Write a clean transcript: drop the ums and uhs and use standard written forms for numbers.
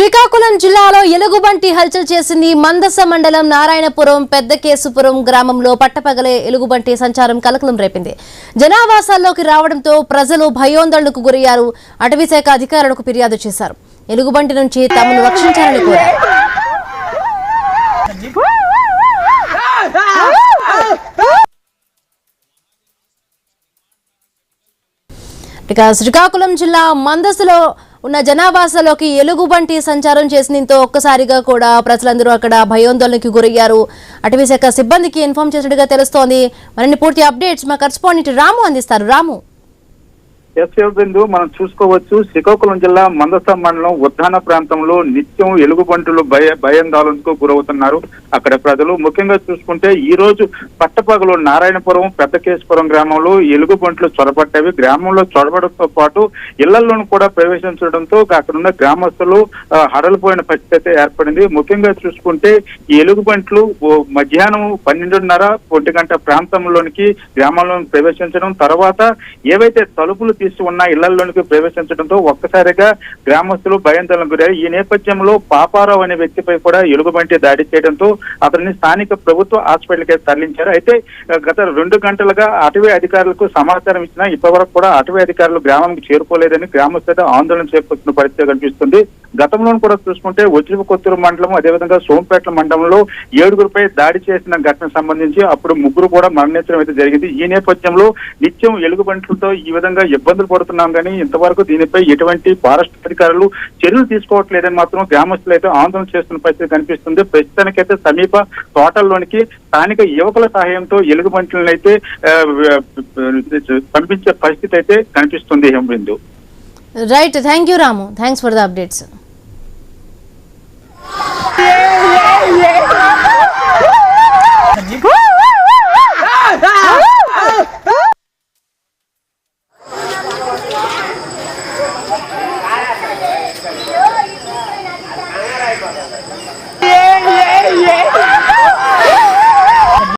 శ్రీకాకుళం జిల్లాలో ఎలుగుబంటి హల్చల్ చేసింది. మందస మండలం నారాయణపురం పెద్దకేశపురం గ్రామంలో పట్టపగలే ఎలుగుబంటి సంచారం కలకలం రేపింది. జనావాసాల్లోకి రావడంతో ప్రజలు భయోందోళనకు గురయ్యారు. అటవీశాఖ అధికారులకు ఫిర్యాదు చేశారు. ఎలుగుబంటి నుంచి తమను రక్షించాలని కోరారు. శ్రీకాకుళం జిల్లా మందసలో ఉన్న జనావాసాలోకి ఎలుగుబంటి సంచారం చేసినంతో ఒక్కసారిగా కూడా ప్రజలందరూ అక్కడ భయోందోళనకి గురయ్యారు. అటవీశాఖ సిబ్బందికి ఇన్ఫార్మ్ చేసినట్టుగా తెలుస్తోంది. మరిన్ని పూర్తి అప్డేట్స్ మా కరెస్పాండెంట్ రాము అందిస్తారు. రాము, బిందు మనం చూసుకోవచ్చు. శ్రీకాకుళం జిల్లా మందస మండలం ఉద్దాన ప్రాంతంలో నిత్యం ఎలుగుబంటులు భయాందోళనకు గురవుతున్నారు అక్కడ ప్రజలు. ముఖ్యంగా చూసుకుంటే ఈ రోజు పట్టపగలు నారాయణపురం పెద్దకేశపురం గ్రామంలో ఎలుగుబంట్లు చొరబట్టేవి. గ్రామంలో చొరబడంతో పాటు ఇళ్లలోనూ కూడా ప్రవేశించడంతో అక్కడున్న గ్రామస్తులు హడలిపోయిన పరిస్థితి అయితే ఏర్పడింది. ముఖ్యంగా చూసుకుంటే ఈ ఎలుగుబంట్లు మధ్యాహ్నం 12:30 ప్రాంతంలోనికి గ్రామంలోకి ప్రవేశించడం, తర్వాత ఏవైతే తలుపులు తీసి ఉన్న ఇళ్లలోనికి ప్రవేశించడంతో ఒక్కసారిగా గ్రామస్తులు భయాందోళనకు గురయ్యారు. ఈ నేపథ్యంలో పాపారావు అనే వ్యక్తిపై కూడా ఎలుగుబంటి దాడి చేయడంతో అతన్ని స్థానిక ప్రభుత్వ హాస్పిటల్కి తరలించారు. అయితే గత 2 గంటలుగా అటవీ అధికారులకు సమాచారం ఇచ్చినా ఇప్పటివరకు కూడా అటవీ అధికారులు గ్రామానికి చేరుకోలేదని గ్రామస్తులు ఆందోళన చేపడుతున్న పరిస్థితి కనిపిస్తుంది. గతంలో కూడా చూసుకుంటే కొత్తూరు మండలం, అదేవిధంగా సోంపేట మండలంలో 7గురిపై దాడి చేసిన ఘటనకు సంబంధించి అప్పుడు 3 కూడా మరణించడం అయితే జరిగింది. ఈ నేపథ్యంలో నిత్యం ఎలుగుబంట్లతో ఈ విధంగా ఇబ్బందులు పడుతున్నాం కానీ ఇంతవరకు దీనిపై ఎటువంటి ఫారెస్ట్ అధికారులు చర్యలు తీసుకోవట్లేదని మాత్రం గ్రామస్తులు అయితే ఆందోళన చేస్తున్న పరిస్థితి కనిపిస్తుంది. ప్రస్తుతానికైతే సమీప తోటల్లోనికి స్థానిక యువకుల సహాయంతో ఎలుగుబంట్లను అయితే పంపించే పరిస్థితి అయితే కనిపిస్తుంది. Bindu. Right, thank you Ramu, thanks for the updates. Yeah.